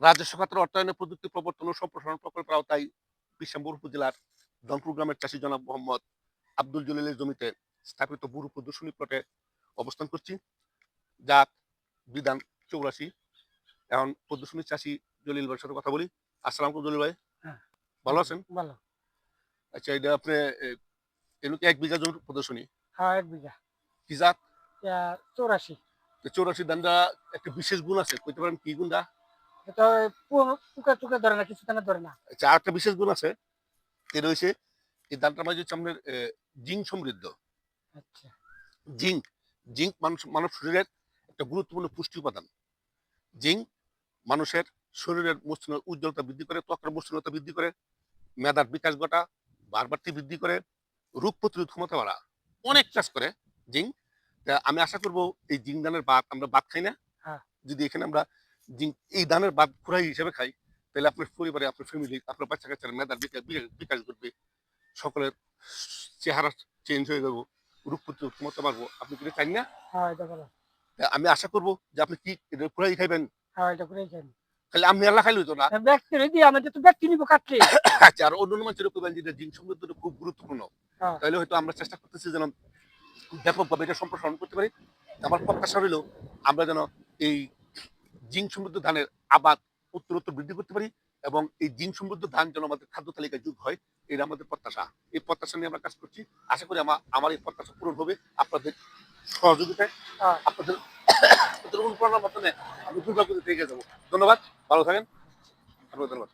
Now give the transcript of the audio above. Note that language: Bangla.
রাজস্ব খাতের অর্থায়নে প্রযুক্তি প্রবর্তন ও সম্প্রসারণ প্রকল্পের আওতায় বিশাম্বর উপজেলার ধনপুর গ্রামের চাষী জনাব মোহাম্মদ আব্দুল জলিলের জমিতে স্থাপিত বুরু প্রদর্শনী প্লটে অবস্থান করছি। জাত বিধান 84। এখন প্রদর্শনী চাষী জলিল ভাইয়ের সাথে কথা বলি। আসসালাম আলাইকুম জলিল ভাই, হ্যাঁ, ভালো আছেন? ভালো। আচ্ছা, এটা আপনি এনু কি 1 বিঘা জমির প্রদর্শনী? হ্যাঁ, ১ বিঘা। কি জাত? ৮৪। 84 ধানটা একটা বিশেষ গুণ আছে, কইতে পারেন কি গুণটা? এটা পোকা-টোকা ধরে না, কিছু তেমন ধরে না। আচ্ছা, আরেকটা বিশেষ গুণ আছে, এটা হইছে এই ধানটার মাঝে হচ্ছে আপনার জিঙ্ক সমৃদ্ধ। আচ্ছা, জিঙ্ক, জিঙ্ক মানব শরীরের একটা গুরুত্বপূর্ণ পুষ্টি উপাদান। জিঙ্ক মানুষের শরীরের মসৃণতা উজ্জ্বলতা বৃদ্ধি করে, ত্বকের মসৃণতা বৃদ্ধি করে, মেধার বিকাশ ঘটা, বাড়বাড়তি বৃদ্ধি করে, রোগ প্রতিরোধ ক্ষমতা বাড়া, অনেক আচ্ছা। কাজ করে জিঙ্ক। তা আমি আশা করব এই জিঙ্ক দানের ভাত আমরা ভাত খাই না, হ্যাঁ, যদি এখানে আমরা জিঙ্ক এই দানের ভাত খুরাই হিসেবে খাই, তাহলে আপনার পরিবারে, আপনার ফ্যামিলি, আপনার বাচ্চা কাচ্চার মেধার বিকাশ ঘটবে, সকলের চেহারা চেঞ্জ হয়ে যাবো, রোগ প্রতিরোধ ক্ষমতা বাড়বো। আপনি কি এটা চান না? হ্যাঁ, এটা ভালো। তা আমি আশা করব যে আপনি কি এটা খুরাই খাইবেন, হ্যাঁ, এটা করেই খাই। খালি আপনি আল্লাহ খাইলে হইতো না। ব্যক্তি রেডি আমাদের তো ব্যক্তি নিব কাটলে। আচ্ছা, আর অন্য মানুষের কইবেন যে জিঙ্ক সমৃদ্ধটা খুব গুরুত্বপূর্ণ, হ্যাঁ, তাহলে হয়তো আমরা চেষ্টা করতেছি যেন ব্যাপকভাবে এটা সম্প্রসারণ করতে পারি। আমার প্রত্যাশা রইল আমরা যেন এই জিঙ্ক সমৃদ্ধ ধানের আবাদ উত্তরোত্তর বৃদ্ধি করতে পারি, এবং এই জিঙ্ক সমৃদ্ধ ধান যেন আমাদের খাদ্য তালিকায় যোগ হয়, এটা আমাদের প্রত্যাশা। এই প্রত্যাশা নিয়ে আমরা কাজ করছি। আশা করি আমার এই প্রত্যাশা পূরণ হবে আপনাদের সহযোগিতায়, হ্যাঁ। আপনাদের অনুপ্রেরণার মাধ্যমে আমি দুর্গাপুরে থেকে যাবো। ধন্যবাদ, ভালো থাকেন। আপনাকে ধন্যবাদ।